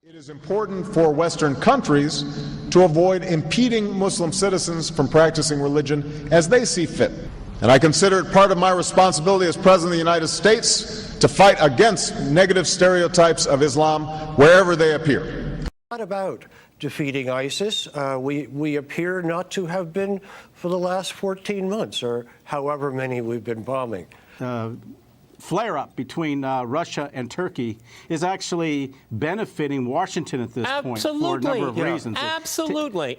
It is important for Western countries to avoid impeding Muslim citizens from practicing religion as they see fit. And I consider it part of my responsibility as President of the United States to fight against negative stereotypes of Islam wherever they appear. What about defeating ISIS? We appear not to have been for the last 14 months, or however many we've been bombing. Flare-up between Russia and Turkey is actually benefiting Washington at this point for a number of reasons. Absolutely.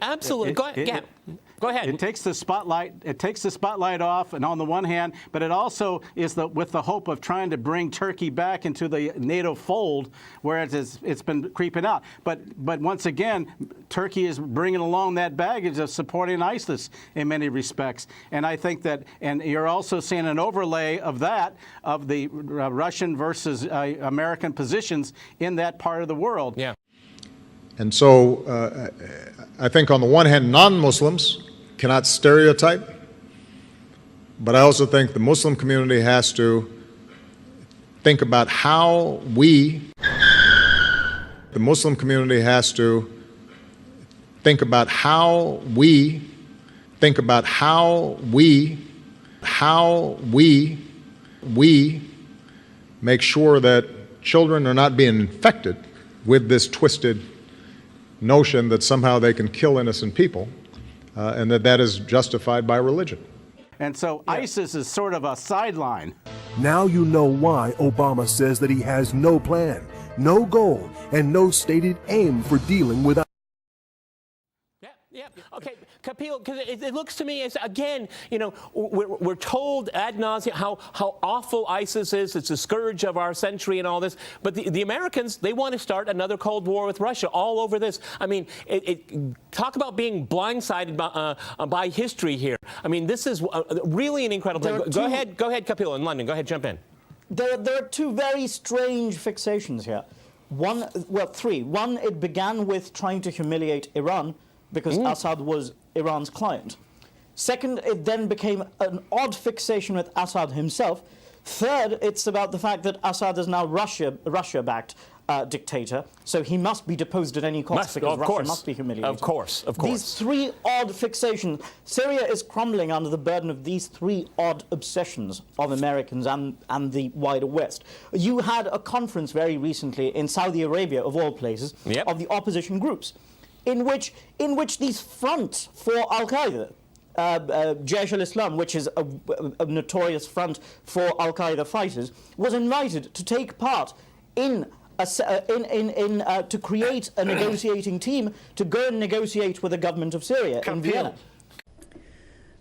Go ahead. It takes the spotlight off, and on the one hand, but it also is with the hope of trying to bring Turkey back into the NATO fold, where it's been creeping out. But once again, Turkey is bringing along that baggage of supporting ISIS in many respects, and I think that, and you're also seeing an overlay of that of the Russian versus American positions in that part of the world. Yeah. And so I think on the one hand, non-Muslims cannot stereotype, but I also think the Muslim community has to think about how we, the Muslim community has to think about how we make sure that children are not being infected with this twisted notion that somehow they can kill innocent people, and that is justified by religion. And so ISIS is sort of a sideline. Now you know why Obama says that he has no plan, no goal, and no stated aim for dealing with ISIS. Yeah. Okay, Kapil, because it looks to me as, again, you know, we're told ad nauseum how awful ISIS is. It's a scourge of our century and all this. But the Americans, they want to start another Cold War with Russia all over this. I mean, talk about being blindsided by history here. I mean, this is really an incredible thing. Go ahead, Kapil in London. Go ahead, jump in. There are two very strange fixations here. Three. One, it began with trying to humiliate Iran, because Assad was Iran's client. Second, it then became an odd fixation with Assad himself. Third, it's about the fact that Assad is now Russia-backed dictator, so he must be deposed at any cost because Russia must be humiliated. Of course. These three odd fixations. Syria is crumbling under the burden of these three odd obsessions of Americans and the wider West. You had a conference very recently in Saudi Arabia, of all places, of the opposition groups, in which these fronts for Al-Qaeda, Jaish al-Islam, which is a notorious front for Al-Qaeda fighters, was invited to take part in to create a negotiating team to go and negotiate with the government of Syria in Vienna.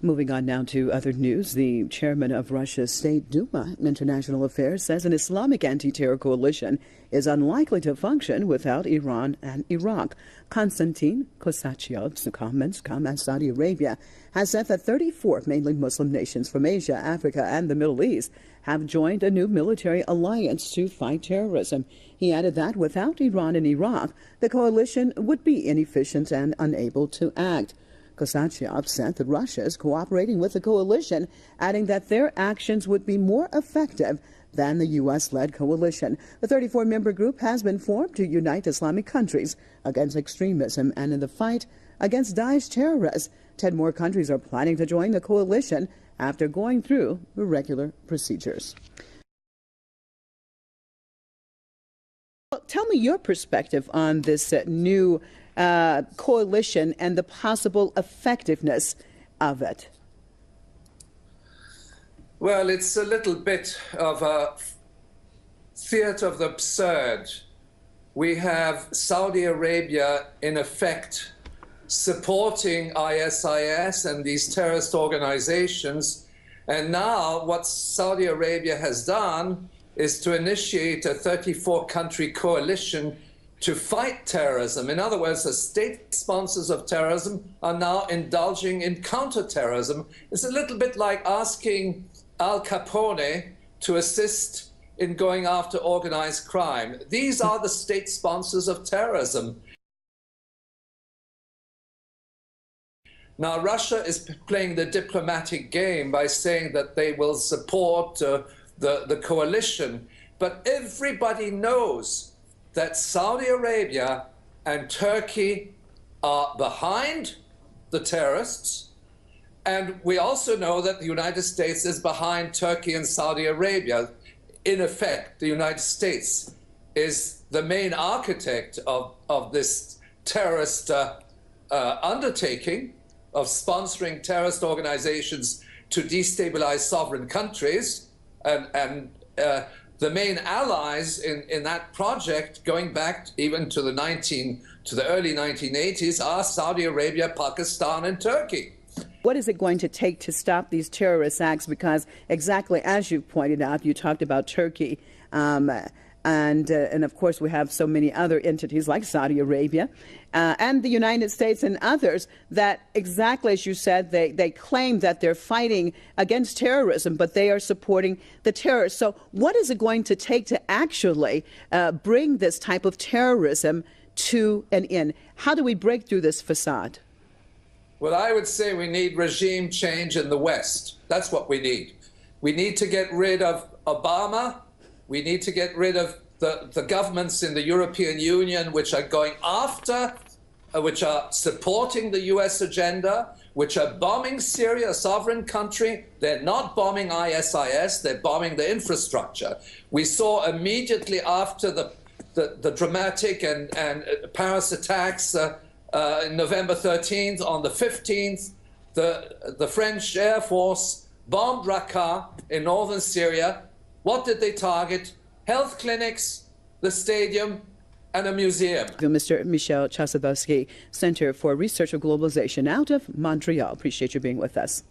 Moving on now to other news, the chairman of Russia's State Duma International Affairs says an Islamic anti-terror coalition is unlikely to function without Iran and Iraq. Konstantin Kosachev, comments come as Saudi Arabia has said that 34 mainly Muslim nations from Asia, Africa, and the Middle East have joined a new military alliance to fight terrorism. He added that without Iran and Iraq, the coalition would be inefficient and unable to act. Kosachev said that Russia is cooperating with the coalition, adding that their actions would be more effective than the U.S.-led coalition. The 34-member group has been formed to unite Islamic countries against extremism and in the fight against Daesh terrorists. 10 more countries are planning to join the coalition after going through the regular procedures. Well, tell me your perspective on this new coalition and the possible effectiveness of it. Well, it's a little bit of a theater of the absurd. We have Saudi Arabia, in effect, supporting ISIS and these terrorist organizations. And now what Saudi Arabia has done is to initiate a 34-country coalition to fight terrorism. In other words, the state sponsors of terrorism are now indulging in counterterrorism. It's a little bit like asking Al Capone to assist in going after organized crime. These are the state sponsors of terrorism. Now, Russia is playing the diplomatic game by saying that they will support the coalition, but everybody knows that Saudi Arabia and Turkey are behind the terrorists, and we also know that the United States is behind Turkey and Saudi Arabia. In effect, the United States is the main architect of this terrorist undertaking of sponsoring terrorist organizations to destabilize sovereign countries, and the main allies in that project, going back even to the early 1980s, are Saudi Arabia, Pakistan, and Turkey. What is it going to take to stop these terrorist acts? Because exactly as you pointed out, you talked about Turkey, and of course we have so many other entities like Saudi Arabia and the United States and others that, exactly as you said, they claim that they're fighting against terrorism, but they are supporting the terrorists. So what is it going to take to actually bring this type of terrorism to an end? How do we break through this facade? Well, I would say we need regime change in the West. That's what we need. We need to get rid of Obama. We need to get rid of the governments in the European Union which are going after, which are supporting the US agenda, which are bombing Syria, a sovereign country. They're not bombing ISIS, they're bombing the infrastructure. We saw immediately after the dramatic and Paris attacks November 13th, on the 15th, the French Air Force bombed Raqqa in northern Syria. What did they target? Health clinics, the stadium, and a museum. Mr. Michel Chasabowski, Center for Research of Globalization out of Montreal. Appreciate you being with us.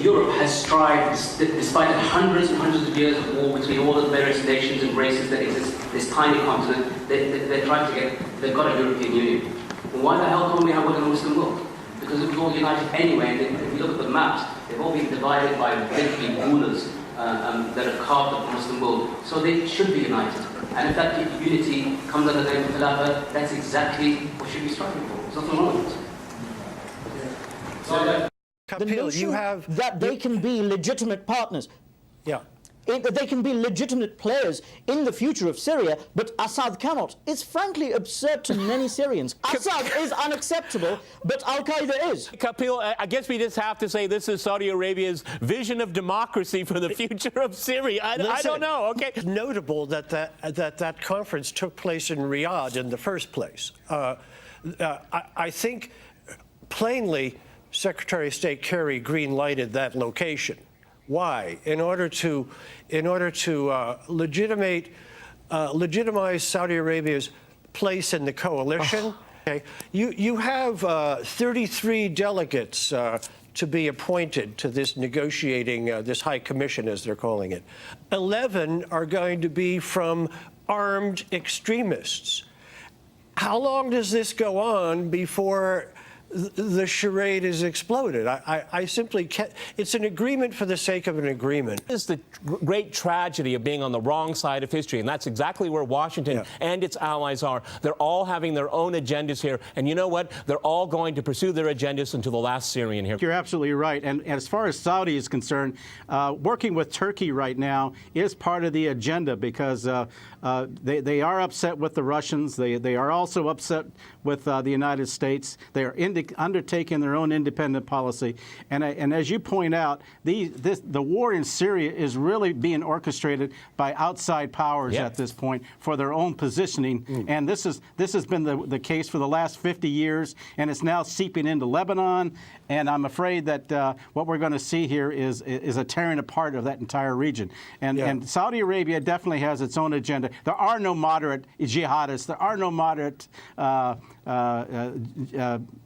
Europe has strived, despite hundreds and hundreds of years of war between all the various nations and races that exist, this tiny continent, they're trying to they've got a European Union. Well, why the hell can't we have one in the Muslim world? Because it was all united anyway, and if you look at the maps, they've all been divided by literally rulers that have carved up the Muslim world. So they should be united. And if that unity comes under the name of Khilafah, that's exactly what should be striving for. There's nothing wrong with it. The notion that they can be legitimate partners. Yeah. They can be legitimate players in the future of Syria, but Assad cannot. It's frankly absurd to many Syrians. Assad is unacceptable, but Al-Qaeda is. Kapil, I guess we just have to say this is Saudi Arabia's vision of democracy for the future of Syria. I don't know, okay? It's notable that conference took place in Riyadh in the first place. I think plainly Secretary of State Kerry green-lighted that location. Why? In order to legitimize Saudi Arabia's place in the coalition. Okay. You have 33 delegates to be appointed to this negotiating, this high commission, as they're calling it. 11 are going to be from armed extremists. How long does this go on before the charade is exploded? I simply can't. It's an agreement for the sake of an agreement. This is the great tragedy of being on the wrong side of history, and that's exactly where Washington and its allies are. They're all having their own agendas here, and you know what? They're all going to pursue their agendas until the last Syrian here. You're absolutely right. And as far as Saudi is concerned, working with Turkey right now is part of the agenda, because they are upset with the Russians. They are also upset with the United States. They are undertaking their own independent policy. And as you point out, the war in Syria is really being orchestrated by outside powers at this point for their own positioning. And this has been the case for the last 50 years, and it's now seeping into Lebanon. And I'm afraid that what we're going to see here is a tearing apart of that entire region. And Saudi Arabia definitely has its own agenda. There are no moderate jihadists. There are no moderate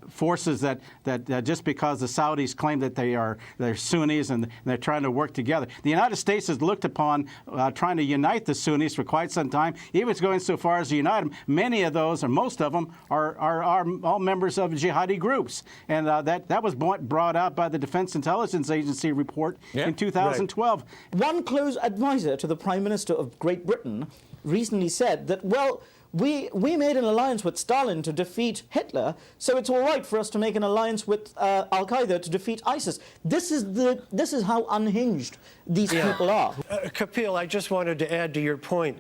forces that just because the Saudis claim that they're Sunnis and they're trying to work together. The United States has looked upon trying to unite the Sunnis for quite some time, even going so far as to unite them. Many of those, or most of them, are all members of jihadi groups, and that was brought out by the Defense Intelligence Agency report in 2012. One close advisor to the Prime Minister of Great Britain recently said that, well, we made an alliance with Stalin to defeat Hitler, so it's all right for us to make an alliance with Al-Qaeda to defeat ISIS. This is how unhinged these people are. Kapil, I just wanted to add to your point.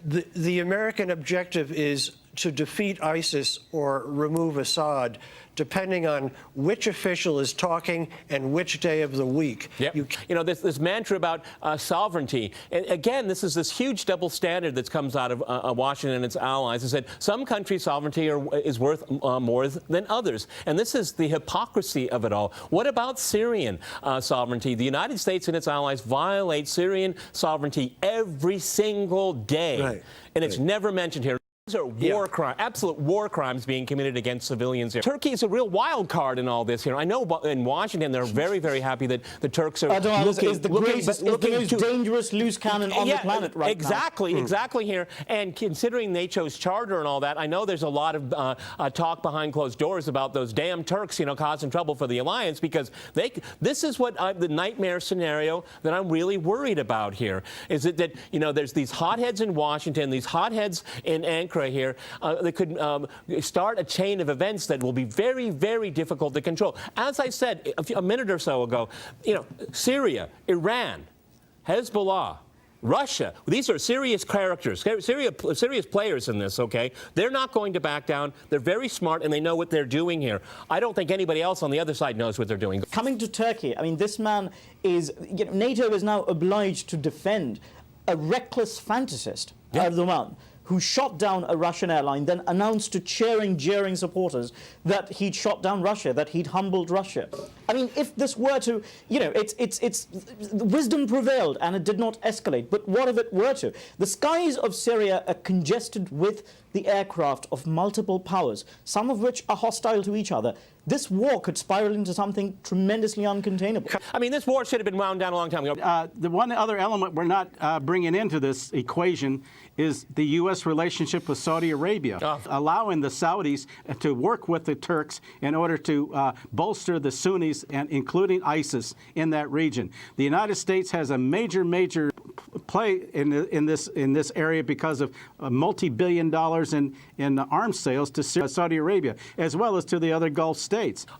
The American objective is to defeat ISIS or remove Assad, depending on which official is talking and which day of the week. Yep. You know, this mantra about sovereignty. And again, this huge double standard that comes out of Washington and its allies. It said some countries' sovereignty is worth more than others. And this is the hypocrisy of it all. What about Syrian sovereignty? The United States and its allies violate Syrian sovereignty every single day. Right. And it's never mentioned here. These are war crimes, absolute war crimes being committed against civilians here. Turkey is a real wild card in all this here. I know in Washington they're very, very happy that the Turks are looking the most dangerous loose cannon on the planet right now. Exactly here. And considering NATO's charter and all that, I know there's a lot of talk behind closed doors about those damn Turks, you know, causing trouble for the alliance, because this is what the nightmare scenario that I'm really worried about here. Is it that, you know, there's these hotheads in Washington, these hotheads in Ankara here, that could start a chain of events that will be very, very difficult to control. As I said a minute or so ago, you know, Syria, Iran, Hezbollah, Russia, these are serious characters, serious players in this, okay? They're not going to back down. They're very smart, and they know what they're doing here. I don't think anybody else on the other side knows what they're doing. Coming to Turkey, I mean, this man is, you know, NATO is now obliged to defend a reckless fantasist, Erdogan, who shot down a Russian airline, then announced to cheering, jeering supporters that he'd shot down Russia, that he'd humbled Russia. I mean, if this were to, you know, it's wisdom prevailed and it did not escalate. But what if it were to? The skies of Syria are congested with the aircraft of multiple powers, some of which are hostile to each other. This war could spiral into something tremendously uncontainable. I mean, this war should have been wound down a long time ago. The one other element we're not bringing into this equation is the U.S. relationship with Saudi Arabia, allowing the Saudis to work with the Turks in order to bolster the Sunnis, and including ISIS, in that region. The United States has a major play in this area because of multi-billion dollars in arms sales to Saudi Arabia, as well as to the other Gulf states.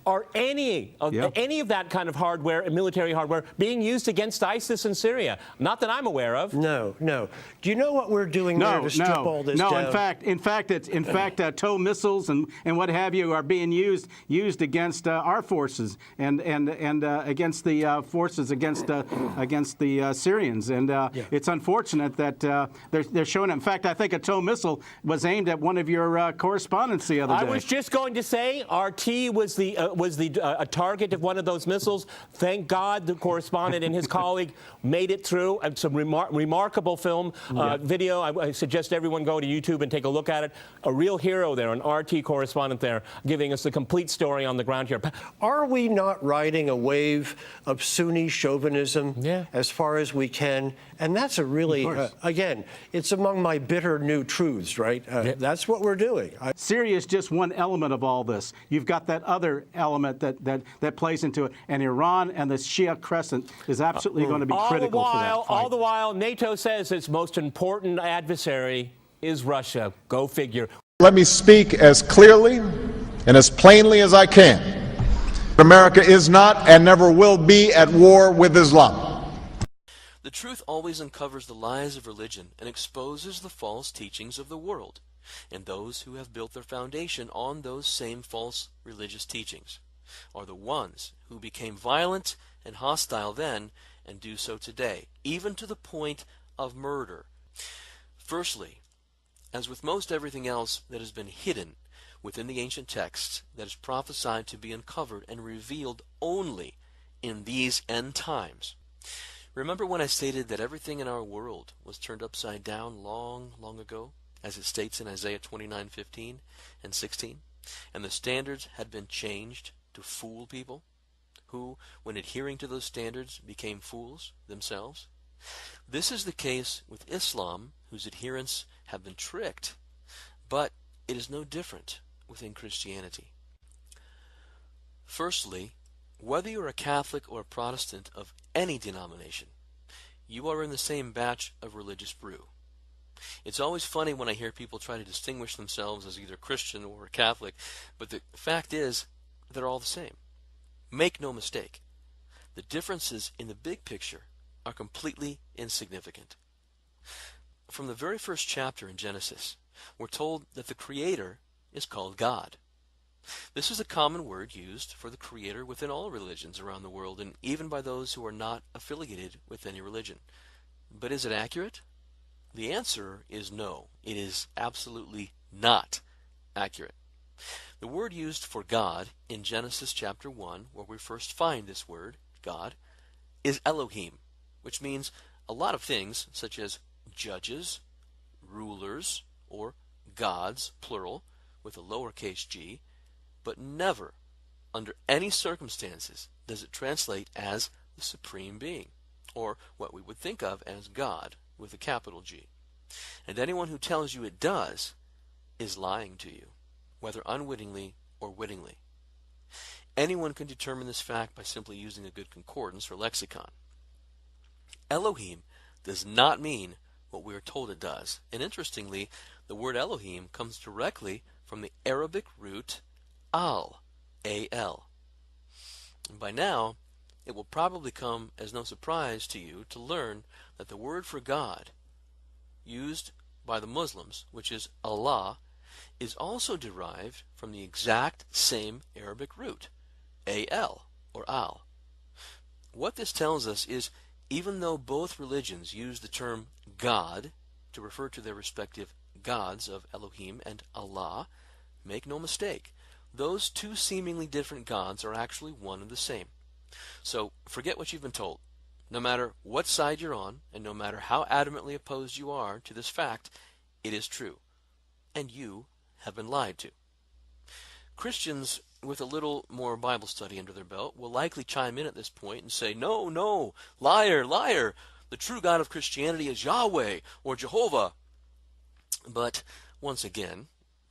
Are any of that kind of hardware, military hardware, being used against ISIS in Syria? Not that I'm aware of. No. Do you know what we're doing there to strip all this down? In fact, tow missiles and what have you are being used against our forces and against the forces against the Syrians. And it's unfortunate that they're showing it. In fact, I think a tow missile was aimed at one of your correspondents the other day. I was just going to say RT was a target of one of those missiles. Thank God the correspondent and his colleague made it through. It's a remarkable film, video. I suggest everyone go to YouTube and take a look at it. A real hero there, an RT correspondent there, giving us the complete story on the ground here. Are we not riding a wave of Sunni chauvinism as far as we can? And that's a really, again, it's among my bitter new truths, right? That's what we're doing. Syria is just one element of all this. You've got that other element that plays into it. And Iran and the Shia Crescent is absolutely going to be critical for that fight. All the while, NATO says its most important adversary is Russia. Go figure. Let me speak as clearly and as plainly as I can. America is not and never will be at war with Islam. The truth always uncovers the lies of religion and exposes the false teachings of the world, and those who have built their foundation on those same false religious teachings are the ones who became violent and hostile then and do so today, even to the point of murder. Firstly, as with most everything else that has been hidden within the ancient texts, that is prophesied to be uncovered and revealed only in these end times. Remember when I stated that everything in our world was turned upside down long, long ago, as it states in Isaiah 29:15 and 16, and the standards had been changed to fool people, who, when adhering to those standards, became fools themselves? This is the case with Islam, whose adherents have been tricked, but it is no different within Christianity. Firstly, whether you're a Catholic or a Protestant of any denomination, you are in the same batch of religious brew. It's always funny when I hear people try to distinguish themselves as either Christian or Catholic, but the fact is, they're all the same. Make no mistake, the differences in the big picture are completely insignificant. From the very first chapter in Genesis, we're told that the Creator is called God. This is a common word used for the Creator within all religions around the world, and even by those who are not affiliated with any religion. But is it accurate? The answer is no. It is absolutely not accurate. The word used for God in Genesis chapter 1, where we first find this word, God, is Elohim, which means a lot of things such as judges, rulers, or gods, plural, with a lowercase g, but never, under any circumstances, does it translate as the Supreme Being, or what we would think of as God, with a capital G. And anyone who tells you it does is lying to you, whether unwittingly or wittingly. Anyone can determine this fact by simply using a good concordance or lexicon. Elohim does not mean what we are told it does. And interestingly, the word Elohim comes directly from the Arabic root al, A-L. And by now, it will probably come as no surprise to you to learn that the word for God used by the Muslims, which is Allah, is also derived from the exact same Arabic root, A-L, or al. What this tells us is, even though both religions use the term God to refer to their respective gods of Elohim and Allah, make no mistake, those two seemingly different gods are actually one and the same. So forget what you've been told. No matter what side you're on, and no matter how adamantly opposed you are to this fact, it is true. And you have been lied to. Christians with a little more Bible study under their belt will likely chime in at this point and say, no, no, liar, liar, the true God of Christianity is Yahweh or Jehovah. But once again,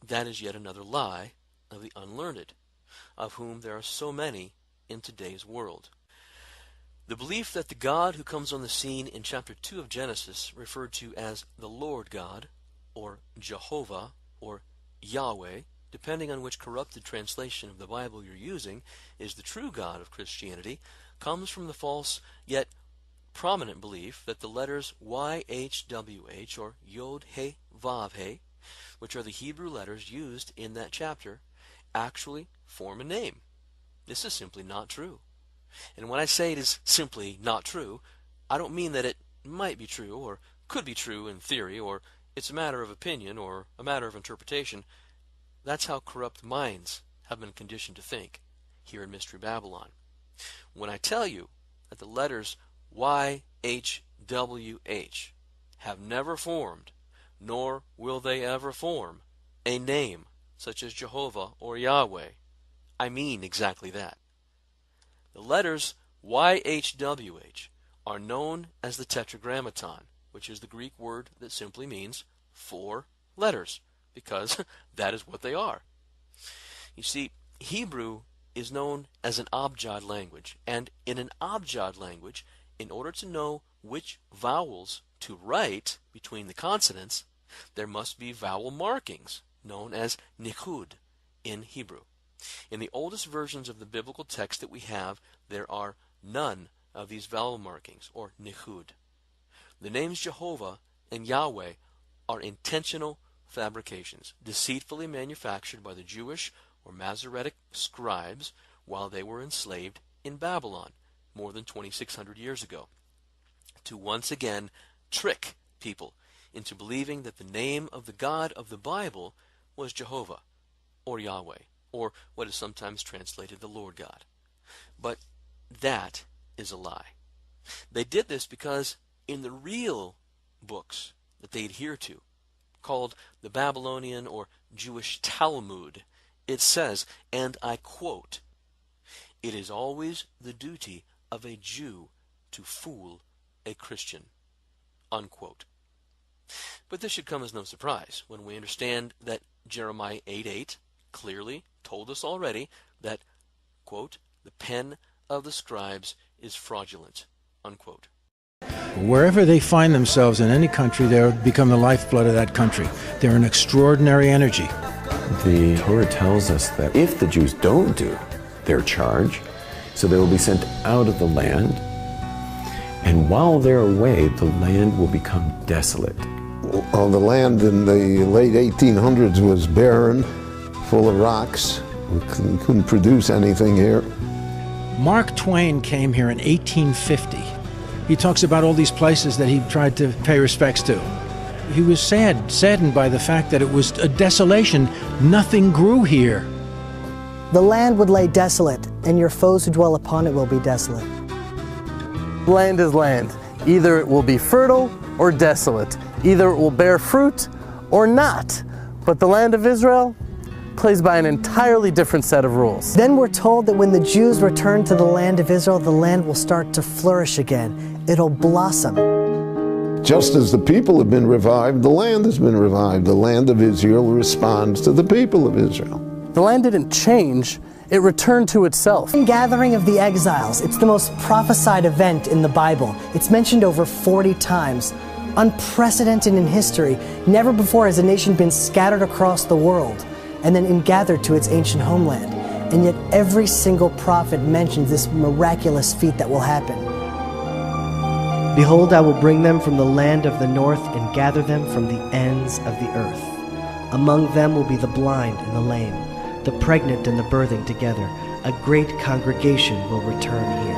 that is yet another lie of the unlearned, of whom there are so many in today's world. The belief that the God who comes on the scene in chapter 2 of Genesis, referred to as the Lord God, or Jehovah, or Yahweh, depending on which corrupted translation of the Bible you're using, is the true God of Christianity, comes from the false yet prominent belief that the letters YHWH, or Yod He Vav He, which are the Hebrew letters used in that chapter, actually form a name. This is simply not true. And when I say it is simply not true, I don't mean that it might be true or could be true in theory, or it's a matter of opinion or a matter of interpretation. That's how corrupt minds have been conditioned to think here in Mystery Babylon. When I tell you that the letters YHWH have never formed, nor will they ever form, a name such as Jehovah or Yahweh, I mean exactly that. The letters YHWH are known as the Tetragrammaton, which is the Greek word that simply means 4 letters, because that is what they are. You see, Hebrew is known as an abjad language, and in an abjad language, in order to know which vowels to write between the consonants, there must be vowel markings, known as nichud in Hebrew. In the oldest versions of the biblical text that we have, there are none of these vowel markings, or nichud. The names Jehovah and Yahweh are intentional fabrications, deceitfully manufactured by the Jewish or Masoretic scribes while they were enslaved in Babylon more than 2,600 years ago, to once again trick people into believing that the name of the God of the Bible was Jehovah, or Yahweh, or what is sometimes translated the Lord God. But that is a lie. They did this because in the real books that they adhere to, called the Babylonian or Jewish Talmud, it says, and I quote, "It is always the duty of a Jew to fool a Christian," unquote. But this should come as no surprise when we understand that Jeremiah 8:8 clearly told us already that, quote, "the pen of the scribes is fraudulent," unquote. Wherever they find themselves in any country, they become the lifeblood of that country. They're an extraordinary energy. The Torah tells us that if the Jews don't do their charge, so they will be sent out of the land, and while they're away, the land will become desolate. Well, the land in the late 1800s was barren, full of rocks. We couldn't produce anything here. Mark Twain came here in 1850. He talks about all these places that he tried to pay respects to. He was saddened by the fact that it was a desolation. Nothing grew here. The land would lay desolate, and your foes who dwell upon it will be desolate. Land is land. Either it will be fertile or desolate. Either it will bear fruit or not. But the land of Israel plays by an entirely different set of rules. Then we're told that when the Jews return to the land of Israel, the land will start to flourish again. It'll blossom. Just as the people have been revived, the land has been revived. The land of Israel responds to the people of Israel. The land didn't change, it returned to itself. The gathering of the exiles, it's the most prophesied event in the Bible. It's mentioned over 40 times. Unprecedented in history. Never before has a nation been scattered across the world and then gathered to its ancient homeland. And yet every single prophet mentions this miraculous feat that will happen. Behold, I will bring them from the land of the north and gather them from the ends of the earth. Among them will be the blind and the lame, the pregnant and the birthing together. A great congregation will return here.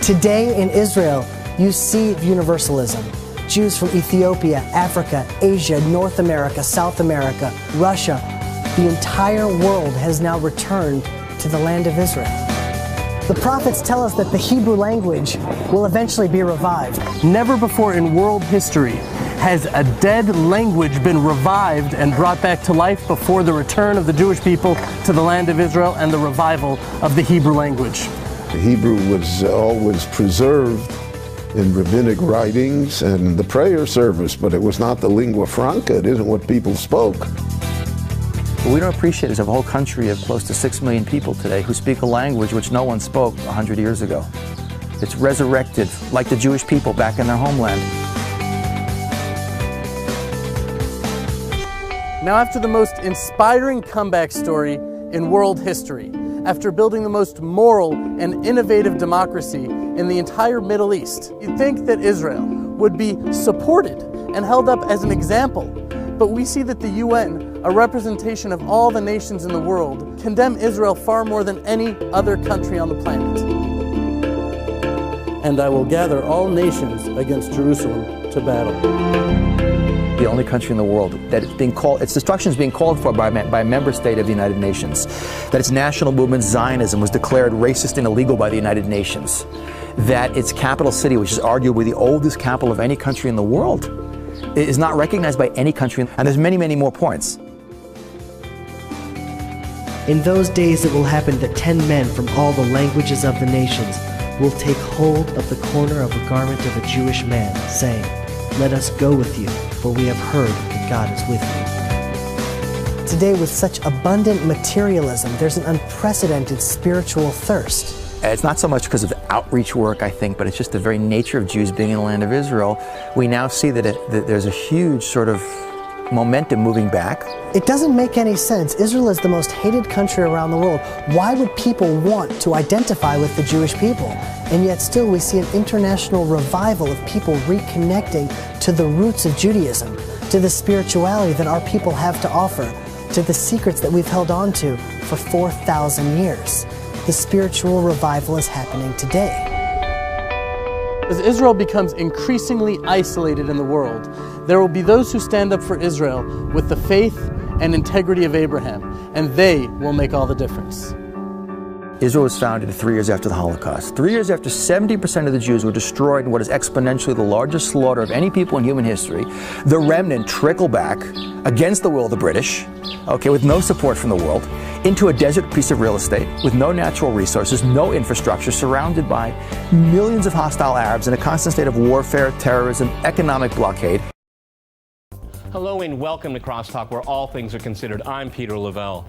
Today in Israel, you see universalism. Jews from Ethiopia, Africa, Asia, North America, South America, Russia, the entire world has now returned to the land of Israel. The prophets tell us that the Hebrew language will eventually be revived. Never before in world history has a dead language been revived and brought back to life before the return of the Jewish people to the land of Israel and the revival of the Hebrew language. The Hebrew was always preserved in rabbinic writings and the prayer service, but it was not the lingua franca. It isn't what people spoke. What we don't appreciate is a whole country of close to 6 million people today who speak a language which no one spoke 100 years ago. It's resurrected like the Jewish people back in their homeland. Now, after the most inspiring comeback story in world history, after building the most moral and innovative democracy in the entire Middle East, you'd think that Israel would be supported and held up as an example. But we see that the UN, a representation of all the nations in the world, condemn Israel far more than any other country on the planet. And I will gather all nations against Jerusalem to battle. The only country in the world that it's being called, its destruction is being called for by a member state of the United Nations. That its national movement, Zionism, was declared racist and illegal by the United Nations. That its capital city, which is arguably the oldest capital of any country in the world, is not recognized by any country. And there's many, many more points. In those days it will happen that 10 men from all the languages of the nations will take hold of the corner of a garment of a Jewish man, saying, "Let us go with you, for we have heard that God is with you." Today, with such abundant materialism, there's an unprecedented spiritual thirst. It's not so much because of outreach work, I think, but it's just the very nature of Jews being in the land of Israel. We now see that there's a huge sort of momentum moving back. It doesn't make any sense. Israel is the most hated country around the world. Why would people want to identify with the Jewish people? And yet still we see an international revival of people reconnecting to the roots of Judaism, to the spirituality that our people have to offer, to the secrets that we've held on to for 4,000 years. The spiritual revival is happening today. As Israel becomes increasingly isolated in the world, there will be those who stand up for Israel with the faith and integrity of Abraham, and they will make all the difference. Israel was founded 3 years after the Holocaust. 3 years after 70% of the Jews were destroyed in what is exponentially the largest slaughter of any people in human history. The remnant trickled back against the will of the British, with no support from the world, into a desert piece of real estate with no natural resources, no infrastructure, surrounded by millions of hostile Arabs in a constant state of warfare, terrorism, economic blockade. Hello and welcome to Crosstalk, where all things are considered. I'm Peter Lavelle.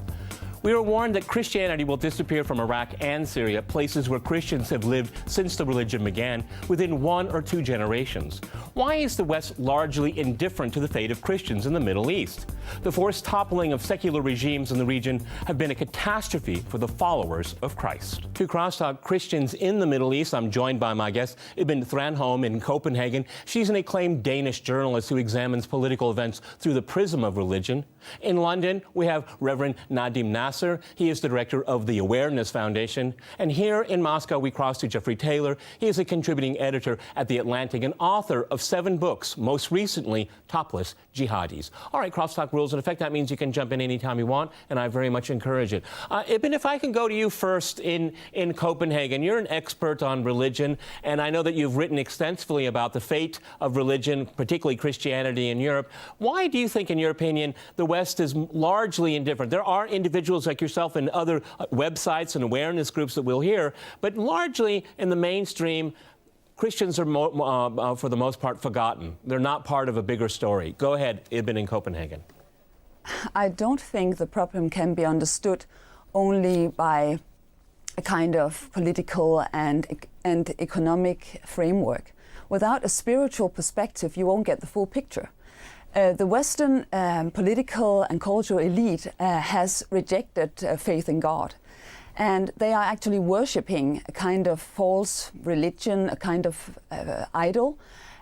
We are warned that Christianity will disappear from Iraq and Syria, places where Christians have lived since the religion began, within 1 or 2 generations. Why is the West largely indifferent to the fate of Christians in the Middle East? The forced toppling of secular regimes in the region have been a catastrophe for the followers of Christ. To Crosstalk, Christians in the Middle East, I'm joined by my guest, Ibn Thranholm in Copenhagen. She's an acclaimed Danish journalist who examines political events through the prism of religion. In London, we have Reverend Nadim Nasser. He is the director of the Awareness Foundation. And here in Moscow, we cross to Jeffrey Taylor. He is a contributing editor at The Atlantic and author of 7 books, most recently, Topless Jihadis. All right, Crosstalk rules in effect. That means you can jump in anytime you want, and I very much encourage it. Ibn, if I can go to you first in Copenhagen. You're an expert on religion, and I know that you've written extensively about the fate of religion, particularly Christianity in Europe. Why do you think, in your opinion, the West is largely indifferent? There are individuals like yourself and other websites and awareness groups that we'll hear, but largely in the mainstream, Christians are, for the most part, forgotten. They're not part of a bigger story. Go ahead, Ibn in Copenhagen. I don't think the problem can be understood only by a kind of political and economic framework. Without a spiritual perspective, you won't get the full picture. The Western political and cultural elite has rejected faith in God. And they are actually worshipping a kind of false religion, a kind of idol.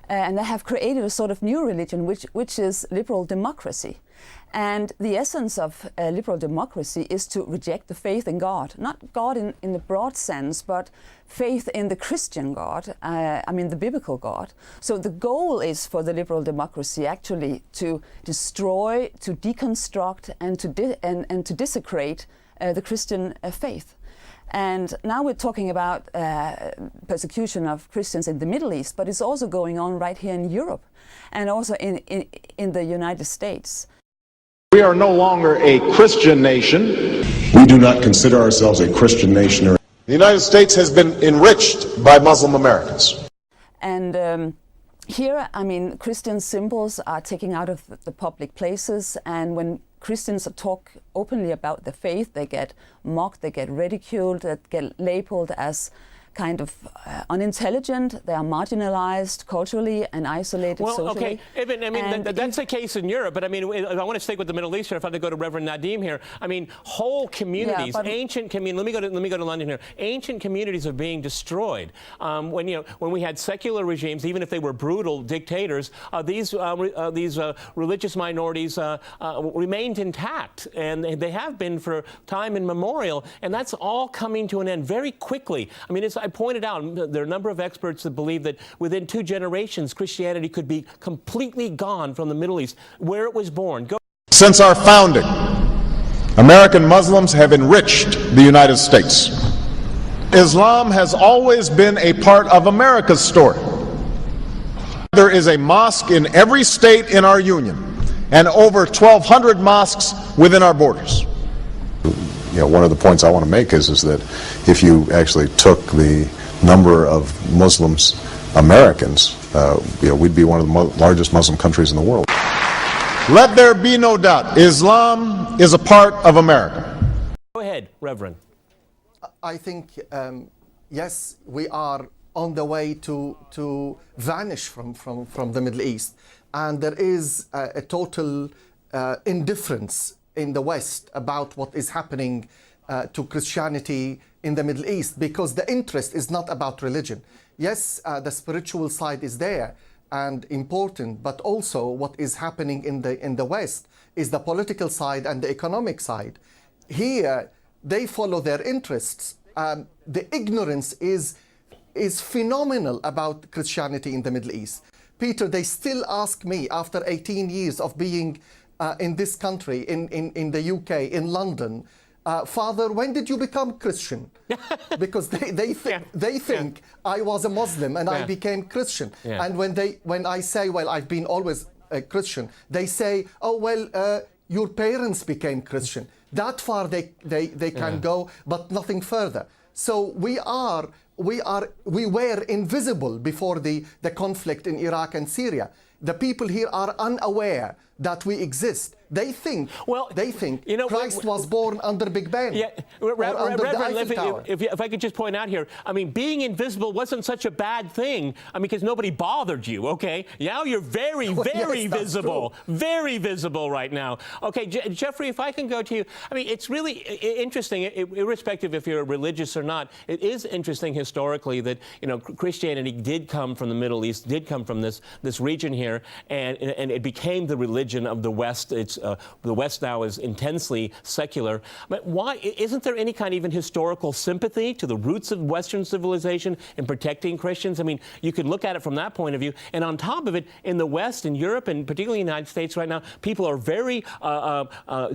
And they have created a sort of new religion, which is liberal democracy. And the essence of liberal democracy is to reject the faith in God. Not God in the broad sense, but faith in the Christian God, I mean the biblical God. So the goal is for the liberal democracy actually to destroy, to deconstruct, and to desecrate the Christian faith. And now we're talking about persecution of Christians in the Middle East, but it's also going on right here in Europe and also in the United States. We are no longer a Christian nation. We do not consider ourselves a Christian nation. The United States has been enriched by Muslim Americans. And here, I mean, Christian symbols are taken out of the public places, and when Christians talk openly about the faith, they get mocked, they get ridiculed, they get labeled as kind of unintelligent. They are marginalized culturally and isolated socially. Well, okay, Ibn, I mean, that's the case in Europe, but I mean, if I want to stick with the Middle East here, if I had to go to Reverend Nadim here, I mean, whole communities, ancient communities, let me go to London here, ancient communities are being destroyed. When we had secular regimes, even if they were brutal dictators, these religious minorities remained intact, and they have been for time immemorial, and that's all coming to an end very quickly. I mean, I pointed out, there are a number of experts that believe that within 2 generations, Christianity could be completely gone from the Middle East, where it was born. Since our founding, American Muslims have enriched the United States. Islam has always been a part of America's story. There is a mosque in every state in our union, and over 1,200 mosques within our borders. You know, one of the points I want to make is that if you actually took the number of Muslims, Americans, we'd be one of the largest Muslim countries in the world. Let there be no doubt, Islam is a part of America. Go ahead, Reverend. I think, yes, we are on the way to vanish from the Middle East. And there is a total indifference in the West about what is happening to Christianity in the Middle East, because the interest is not about religion. Yes, the spiritual side is there and important, but also what is happening in the West is the political side and the economic side. Here, they follow their interests. The ignorance is phenomenal about Christianity in the Middle East. Peter, they still ask me after 18 years of being in this country, in the UK, in London, Father, when did you become Christian? Because they think I was a Muslim and I became Christian. And when I say, well, I've been always a Christian, they say, oh, well, your parents became Christian. That far they can go, but nothing further. So we were invisible before the conflict in Iraq and Syria. The people here are unaware that we exist. They think Christ was born under Big Ben. Yeah, or under the Reverend, Eiffel Tower. if I could just point out here, I mean, being invisible wasn't such a bad thing. I mean, because nobody bothered you, okay? Now you're very, very yes, visible. Very visible right now. Okay, Jeffrey, if I can go to you. I mean, it's really interesting, irrespective if you're religious or not, it is interesting historically that, you know, Christianity did come from the Middle East, did come from this region here, and it became the religion of the West. It's the West now is intensely secular. But why isn't there any kind of even historical sympathy to the roots of Western civilization in protecting Christians? I mean, you could look at it from that point of view. And on top of it, in the West, in Europe, and particularly in the United States right now, people are very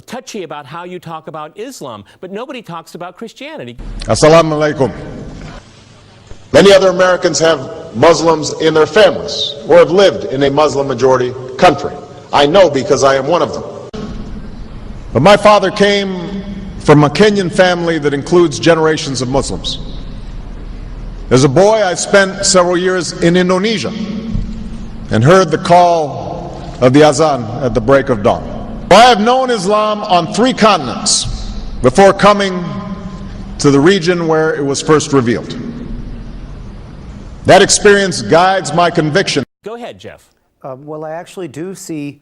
touchy about how you talk about Islam, but nobody talks about Christianity. Assalamu alaikum. Many other Americans have Muslims in their families or have lived in a Muslim majority country. I know because I am one of them. But my father came from a Kenyan family that includes generations of Muslims. As a boy, I spent several years in Indonesia and heard the call of the azan at the break of dawn. I have known Islam on 3 continents before coming to the region where it was first revealed. That experience guides my conviction. Go ahead, Jeff. Well, I actually do see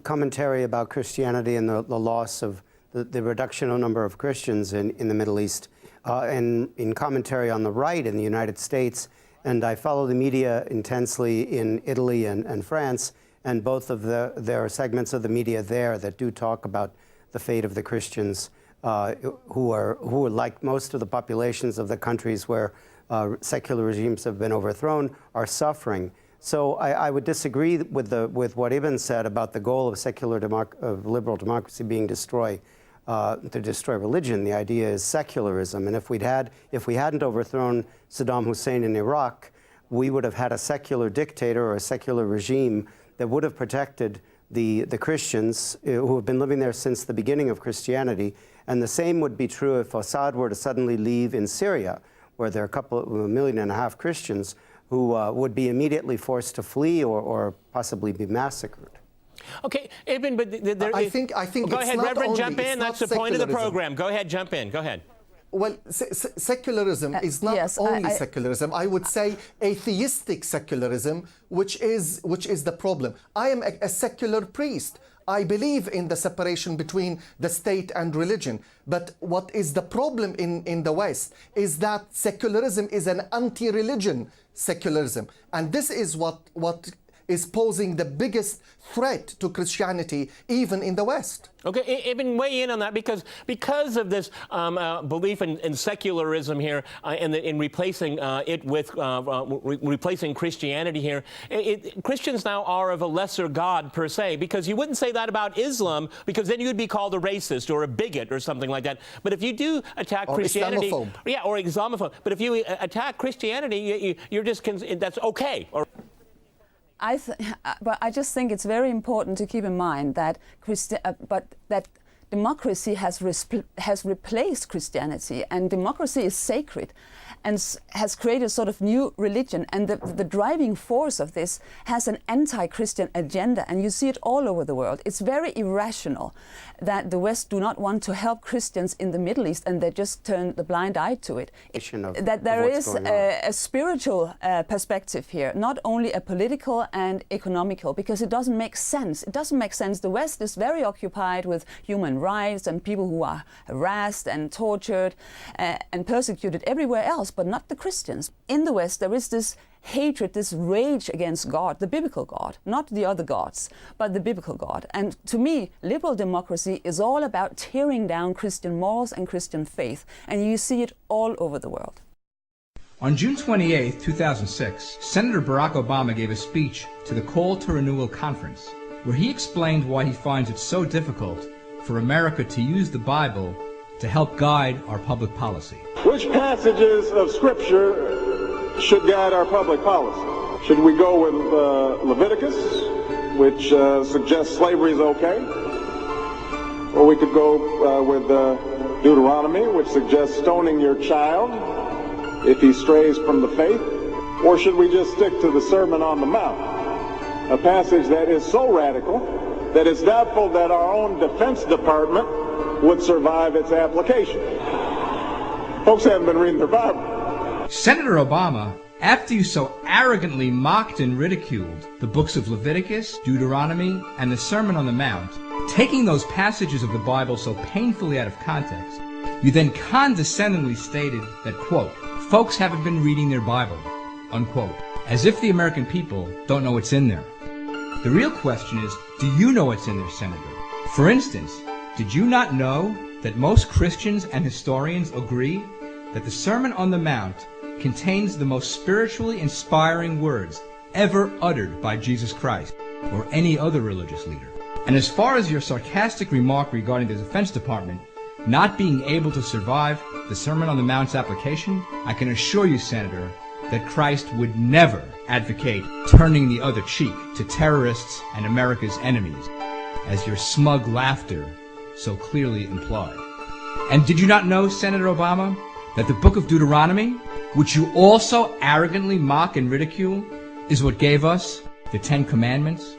commentary about Christianity and the loss of the reduction of number of Christians in the Middle East, and in commentary on the right in the United States. And I follow the media intensely in Italy and France, and both of there are segments of the media there that do talk about the fate of the Christians, who are like most of the populations of the countries where secular regimes have been overthrown, are suffering. So I would disagree with what Ibn said about the goal of liberal democracy being to destroy religion. The idea is secularism, and if we hadn't overthrown Saddam Hussein in Iraq, we would have had a secular dictator or a secular regime that would have protected the Christians who have been living there since the beginning of Christianity. And the same would be true if Assad were to suddenly leave in Syria, where there are 1.5 million Christians who would be immediately forced to flee or possibly be massacred. Okay, Ibn, but I think go ahead, Reverend, jump in. It's That's the point of the program. Go ahead, jump in. Go ahead. Well, secularism is not only secularism. I would say atheistic secularism, which is the problem. I am a secular priest. I believe in the separation between the state and religion. But what is the problem in the West is that secularism is an anti-religion secularism. And this is what is posing the biggest threat to Christianity, even in the West. Okay, Ibn, weigh in on that because of this belief in secularism here and in replacing it with replacing Christianity here. Christians now are of a lesser God per se, because you wouldn't say that about Islam, because then you'd be called a racist or a bigot or something like that. But if you do attack Christianity, Islamophobe. Yeah, or Islamophobe. But if you attack Christianity, you're just that's okay. Or but I just think it's very important to keep in mind that that democracy has replaced Christianity, and democracy is sacred, and has created a sort of new religion. And the driving force of this has an anti-Christian agenda, and you see it all over the world. It's very irrational that the West do not want to help Christians in the Middle East, and they just turn the blind eye to it. That there is a spiritual perspective here, not only a political and economical, because it doesn't make sense. It doesn't make sense. The West is very occupied with human rights and people who are harassed and tortured and persecuted everywhere else, but not the Christians. In the West, there is this hatred, this rage against God, the biblical God, not the other gods, but the biblical God. And to me, liberal democracy is all about tearing down Christian morals and Christian faith, and you see it all over the world. On June 28, 2006, Senator Barack Obama gave a speech to the Call to Renewal Conference, where he explained why he finds it so difficult for America to use the Bible to help guide our public policy. Which passages of Scripture should guide our public policy? Should we go with Leviticus, which suggests slavery is okay? Or we could go with Deuteronomy, which suggests stoning your child if he strays from the faith? Or should we just stick to the Sermon on the Mount, a passage that is so radical that it's doubtful that our own Defense Department would survive its application. Folks haven't been reading their Bible. Senator Obama, after you so arrogantly mocked and ridiculed the books of Leviticus, Deuteronomy, and the Sermon on the Mount, taking those passages of the Bible so painfully out of context, you then condescendingly stated that, quote, folks haven't been reading their Bible, unquote, as if the American people don't know what's in there. The real question is, do you know what's in there, Senator? For instance, did you not know that most Christians and historians agree that the Sermon on the Mount contains the most spiritually inspiring words ever uttered by Jesus Christ or any other religious leader? And as far as your sarcastic remark regarding the Defense Department not being able to survive the Sermon on the Mount's application, I can assure you, Senator, that Christ would never advocate turning the other cheek to terrorists and America's enemies, as your smug laughter so clearly implied. And did you not know, Senator Obama, that the book of Deuteronomy, which you also arrogantly mock and ridicule, is what gave us the Ten Commandments?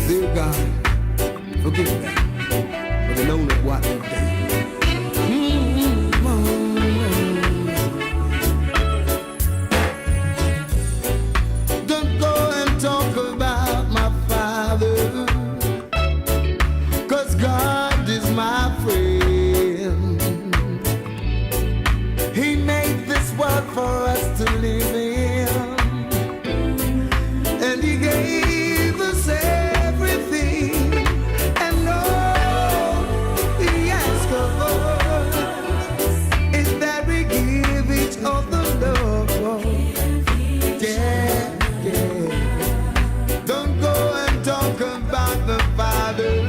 Dear God, forgive them, for they know not what they've done. Don't go and talk about my Father, 'cause God is my friend. He made this world for us to live in, and He gave us everything, and all He asks of us is that we give each other love. Yeah, yeah. Don't go and talk about the Father,